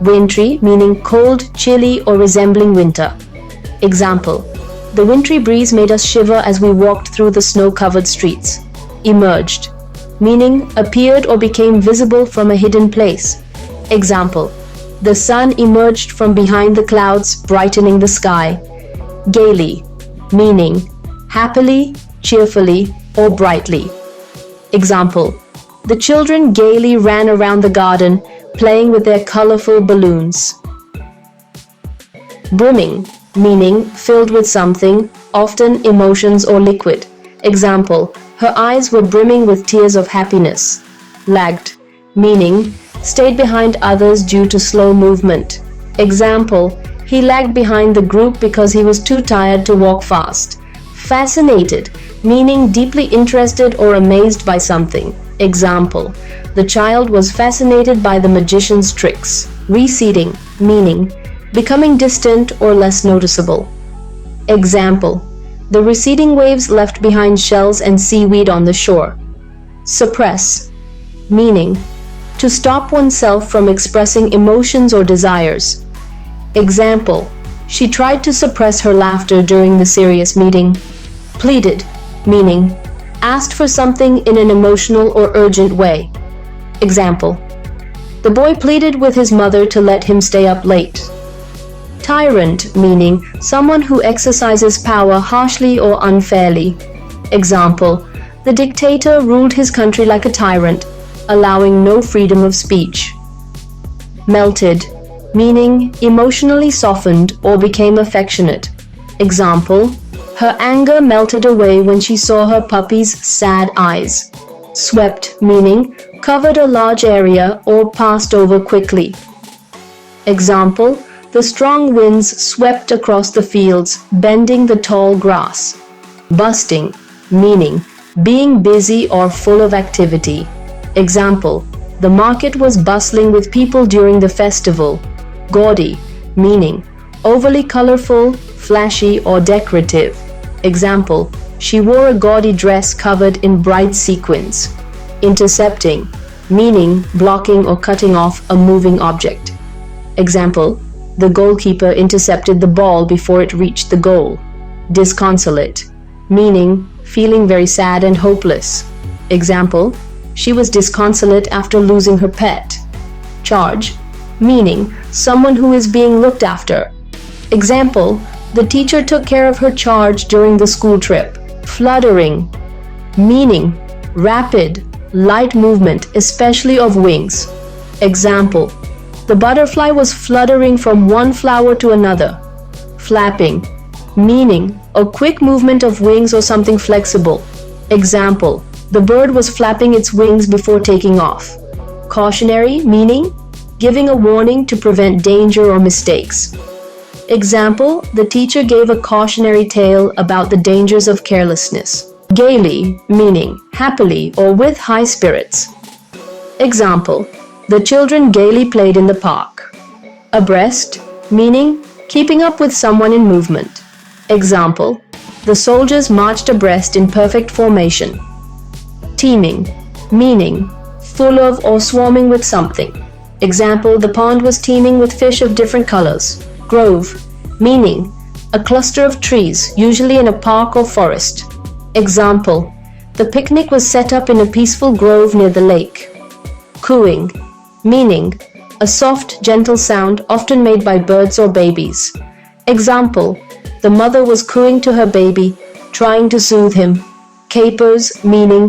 Wintry, meaning cold, chilly, or resembling winter. Example: the wintry breeze made us shiver as we walked through the snow-covered streets. Emerged, meaning appeared or became visible from a hidden place. Example: the sun emerged from behind the clouds, brightening the sky. Gaily, meaning happily, cheerfully, or brightly. Example: the children gaily ran around the garden, playing with their colorful balloons. Brimming, meaning filled with something, often emotions or liquid. Example: her eyes were brimming with tears of happiness. Lagged, meaning stayed behind others due to slow movement. Example: he lagged behind the group because he was too tired to walk fast. Fascinated, meaning deeply interested or amazed by something. Example: the child was fascinated by the magician's tricks. Receding, meaning becoming distant or less noticeable. Example: the receding waves left behind shells and seaweed on the shore. Suppress, meaning to stop oneself from expressing emotions or desires. Example: she tried to suppress her laughter during the serious meeting. Pleaded, meaning asked for something in an emotional or urgent way. Example: the boy pleaded with his mother to let him stay up late. Tyrant, meaning someone who exercises power harshly or unfairly. Example: the dictator ruled his country like a tyrant, allowing no freedom of speech. Melted, meaning emotionally softened or became affectionate. Example: her anger melted away when she saw her puppy's sad eyes. Swept, meaning covered a large area or passed over quickly. Example: the strong winds swept across the fields, bending the tall grass. Busting, meaning being busy or full of activity. Example: the market was bustling with people during the festival. Gaudy, meaning overly colorful, flashy, or decorative. Example: she wore a gaudy dress covered in bright sequins. Intercepting, meaning blocking or cutting off a moving object. Example: the goalkeeper intercepted the ball before it reached the goal. Disconsolate, meaning feeling very sad and hopeless. Example: she was disconsolate after losing her pet. Charge, meaning someone who is being looked after. Example: the teacher took care of her charge during the school trip. Fluttering, meaning rapid, light movement, especially of wings. Example: the butterfly was fluttering from one flower to another. Flapping, meaning a quick movement of wings or something flexible. Example: the bird was flapping its wings before taking off. Cautionary, meaning giving a warning to prevent danger or mistakes. Example: the teacher gave a cautionary tale about the dangers of carelessness. Gaily, meaning happily or with high spirits. Example: the children gaily played in the park. Abreast, meaning keeping up with someone in movement. Example: the soldiers marched abreast in perfect formation. Teeming, meaning full of or swarming with something. Example: the pond was teeming with fish of different colors. Grove, meaning a cluster of trees, usually in a park or forest. Example: the picnic was set up in a peaceful grove near the lake. Cooing, meaning a soft, gentle sound often made by birds or babies. Example: the mother was cooing to her baby, trying to soothe him. Capers, meaning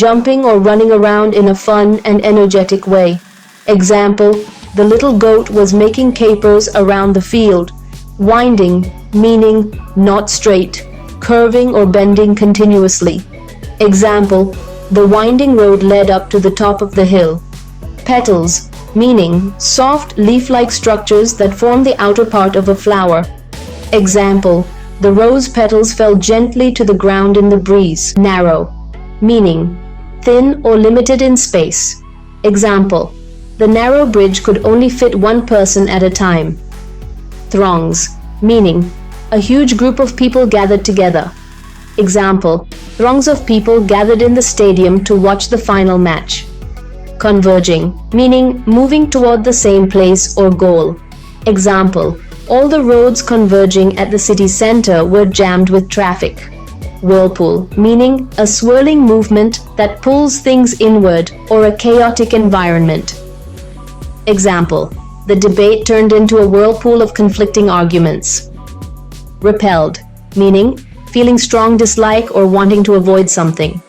jumping or running around in a fun and energetic way. Example: the little goat was making capers around the field. Winding, meaning not straight, curving or bending continuously. Example: the winding road led up to the top of the hill. Petals, meaning soft leaf-like structures that form the outer part of a flower. Example: the rose petals fell gently to the ground in the breeze. Narrow, meaning thin or limited in space. Example: the narrow bridge could only fit one person at a time. Throngs, meaning a huge group of people gathered together. Example: throngs of people gathered in the stadium to watch the final match. converging, meaning moving toward the same place or goal. Example, all the roads converging at the city center were jammed with traffic. Whirlpool, meaning a swirling movement that pulls things inward or a chaotic environment. Example, the debate turned into a whirlpool of conflicting arguments. Repelled, meaning feeling strong dislike or wanting to avoid something.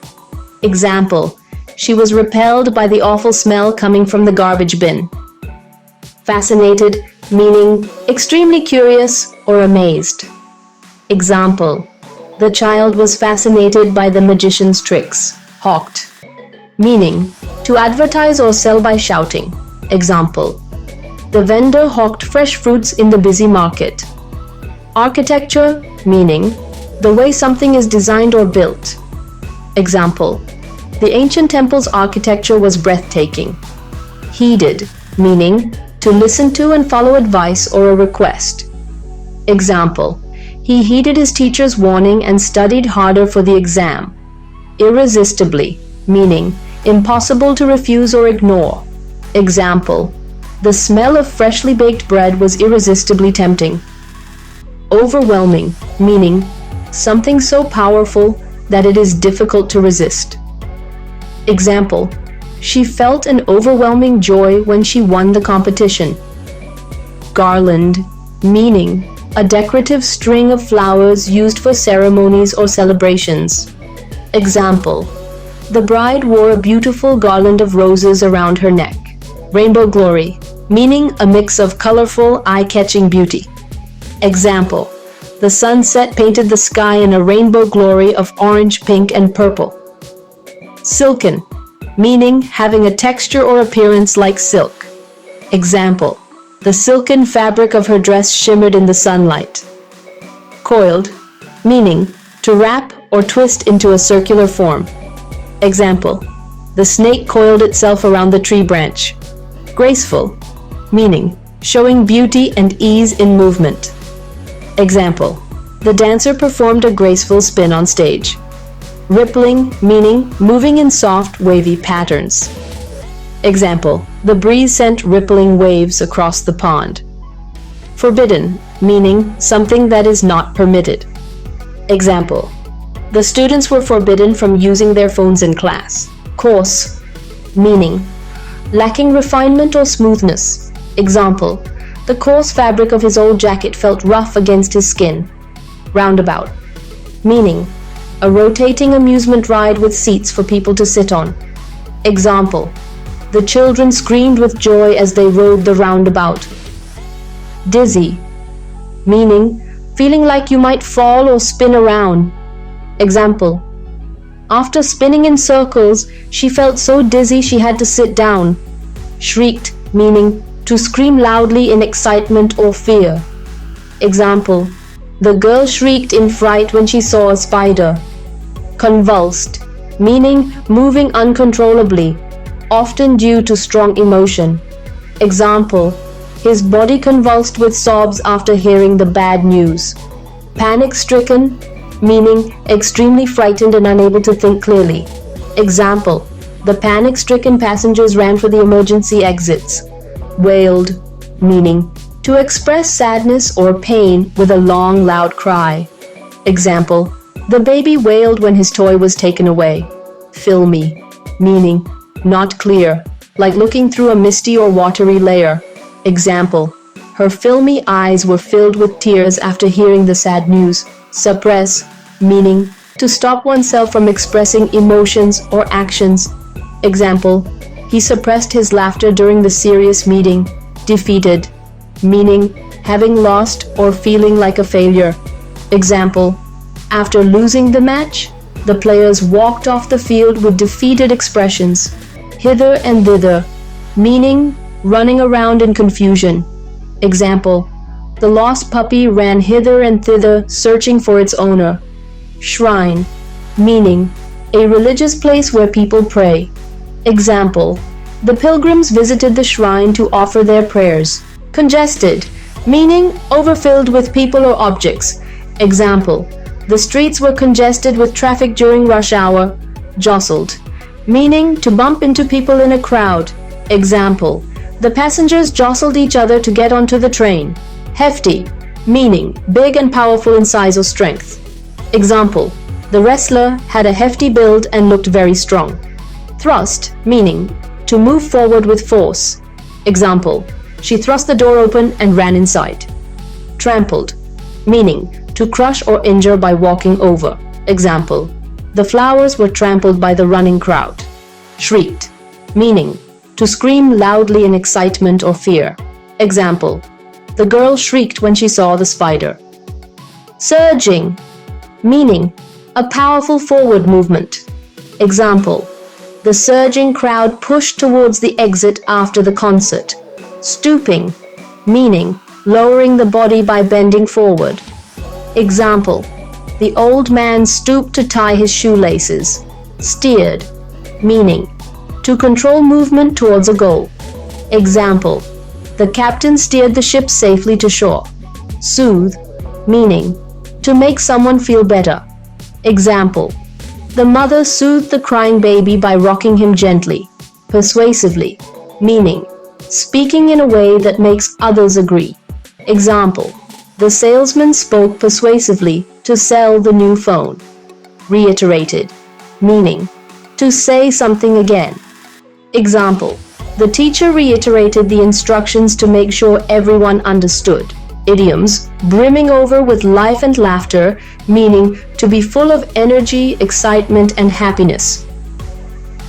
Example, she was repelled by the awful smell coming from the garbage bin. Fascinated, meaning extremely curious or amazed. Example, the child was fascinated by the magician's tricks. Hawked, meaning to advertise or sell by shouting. Example, the vendor hawked fresh fruits in the busy market. Architecture, meaning the way something is designed or built. Example, the ancient temple's architecture was breathtaking. Heeded, meaning to listen to and follow advice or a request. Example, he heeded his teacher's warning and studied harder for the exam. Irresistibly, meaning impossible to refuse or ignore. Example, the smell of freshly baked bread was irresistibly tempting. Overwhelming, meaning something so powerful that it is difficult to resist. Example, she felt an overwhelming joy when she won the competition. Garland, meaning a decorative string of flowers used for ceremonies or celebrations. Example, the bride wore a beautiful garland of roses around her neck. Rainbow glory, meaning a mix of colorful, eye-catching beauty. Example, the sunset painted the sky in a rainbow glory of orange, pink, and purple. Silken, meaning having a texture or appearance like silk. Example, the silken fabric of her dress shimmered in the sunlight. Coiled, meaning to wrap or twist into a circular form. Example, the snake coiled itself around the tree branch. Graceful, meaning showing beauty and ease in movement. Example, the dancer performed a graceful spin on stage. Rippling, meaning moving in soft, wavy patterns. Example, the breeze sent rippling waves across the pond. Forbidden, meaning something that is not permitted. Example, the students were forbidden from using their phones in class. Coarse, meaning lacking refinement or smoothness. Example, the coarse fabric of his old jacket felt rough against his skin. Roundabout, meaning a rotating amusement ride with seats for people to sit on. Example, the children screamed with joy as they rode the roundabout. Dizzy, meaning feeling like you might fall or spin around. Example, after spinning in circles, she felt so dizzy she had to sit down. Shrieked, meaning to scream loudly in excitement or fear. Example, the girl shrieked in fright when she saw a spider. Convulsed, meaning moving uncontrollably, often due to strong emotion. Example, his body convulsed with sobs after hearing the bad news. Panic-stricken, meaning extremely frightened and unable to think clearly. Example, the panic-stricken passengers ran for the emergency exits. Wailed, meaning to express sadness or pain with a long, loud cry. Example, the baby wailed when his toy was taken away. Filmy, meaning not clear, like looking through a misty or watery layer. Example, her filmy eyes were filled with tears after hearing the sad news. Suppress, meaning to stop oneself from expressing emotions or actions. Example, he suppressed his laughter during the serious meeting. Defeated, meaning having lost or feeling like a failure. Example, after losing the match, the players walked off the field with defeated expressions. Hither and thither, meaning running around in confusion. Example, the lost puppy ran hither and thither searching for its owner. Shrine, meaning a religious place where people pray. Example, the pilgrims visited the shrine to offer their prayers. Congested, meaning overfilled with people or objects. Example, the streets were congested with traffic during rush hour. Jostled, meaning to bump into people in a crowd. Example, the passengers jostled each other to get onto the train. Hefty, meaning big and powerful in size or strength. Example, the wrestler had a hefty build and looked very strong. Thrust, meaning to move forward with force. Example, she thrust the door open and ran inside. Trampled, meaning to crush or injure by walking over. Example, the flowers were trampled by the running crowd. Shrieked, meaning to scream loudly in excitement or fear. Example, the girl shrieked when she saw the spider. Surging, meaning a powerful forward movement. Example, the surging crowd pushed towards the exit after the concert. Stooping, meaning lowering the body by bending forward. Example, the old man stooped to tie his shoelaces. Steered, meaning to control movement towards a goal. Example, the captain steered the ship safely to shore. Soothe, meaning to make someone feel better. Example, the mother soothed the crying baby by rocking him gently. Persuasively, meaning speaking in a way that makes others agree. Example, the salesman spoke persuasively to sell the new phone. Reiterated, meaning to say something again. Example, the teacher reiterated the instructions to make sure everyone understood. Idioms, brimming over with life and laughter, meaning to be full of energy, excitement, and happiness.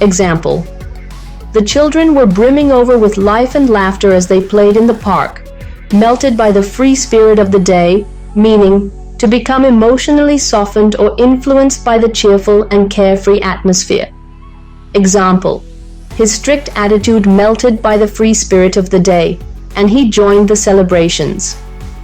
Example, the children were brimming over with life and laughter as they played in the park, melted by the free spirit of the day, meaning to become emotionally softened or influenced by the cheerful and carefree atmosphere. Example, his strict attitude melted by the free spirit of the day, and he joined the celebrations.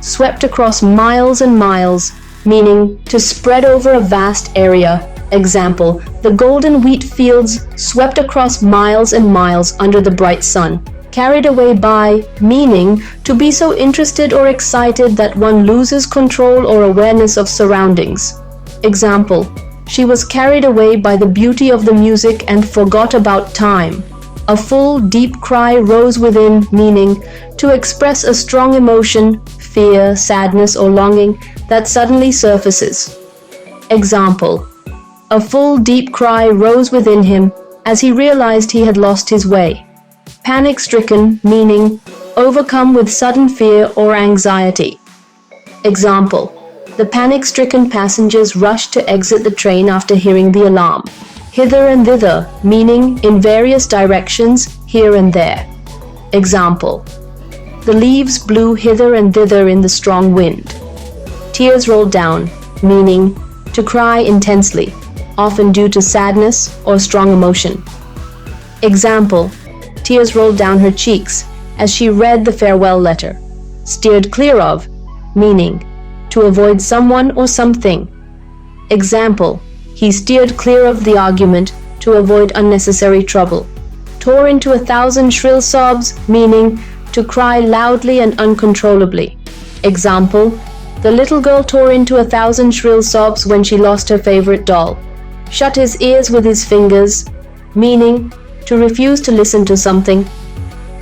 Swept across miles and miles, meaning to spread over a vast area. Example, the golden wheat fields swept across miles and miles under the bright sun. Carried away by, meaning to be so interested or excited that one loses control or awareness of surroundings. Example, she was carried away by the beauty of the music and forgot about time. A full, deep cry rose within, meaning to express a strong emotion, fear, sadness, or longing that suddenly surfaces. Example, a full, deep cry rose within him as he realized he had lost his way. Panic-stricken, meaning overcome with sudden fear or anxiety. Example, the panic-stricken passengers rushed to exit the train after hearing the alarm. Hither and thither, meaning in various directions, here and there. Example, the leaves blew hither and thither in the strong wind. Tears rolled down, meaning to cry intensely, often due to sadness or strong emotion. Example, tears rolled down her cheeks as she read the farewell letter. Steered clear of, meaning to avoid someone or something. Example, he steered clear of the argument to avoid unnecessary trouble. Tore into 1,000 shrill sobs, meaning to cry loudly and uncontrollably. Example, the little girl tore into 1,000 shrill sobs when she lost her favorite doll. Shut his ears with his fingers, meaning to refuse to listen to something.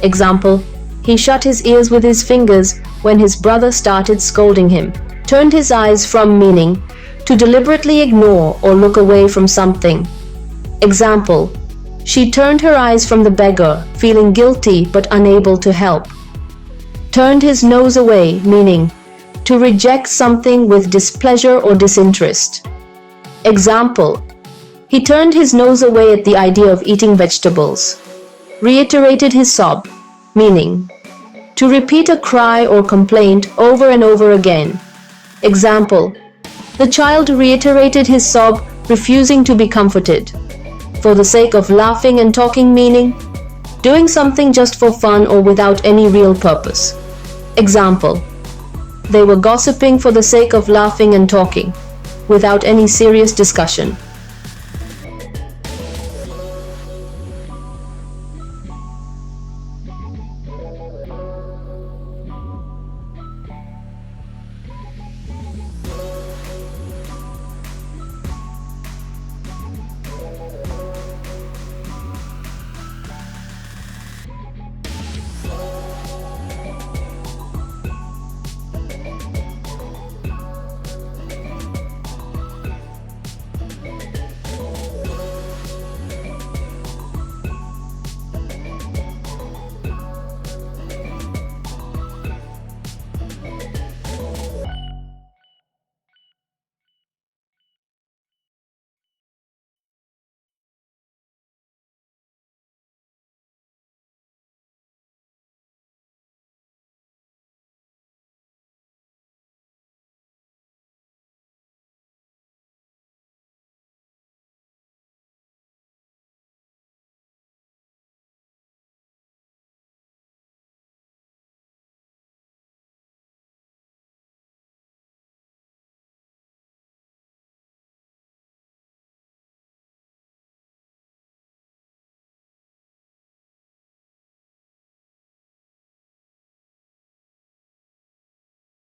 Example, he shut his ears with his fingers when his brother started scolding him. Turned his eyes from, meaning to deliberately ignore or look away from something. Example, she turned her eyes from the beggar, feeling guilty but unable to help. Turned his nose away, meaning to reject something with displeasure or disinterest. Example, he turned his nose away at the idea of eating vegetables. Reiterated his sob, meaning to repeat a cry or complaint over and over again. Example, the child reiterated his sob, refusing to be comforted. For the sake of laughing and talking, meaning doing something just for fun or without any real purpose. Example, they were gossiping for the sake of laughing and talking, without any serious discussion.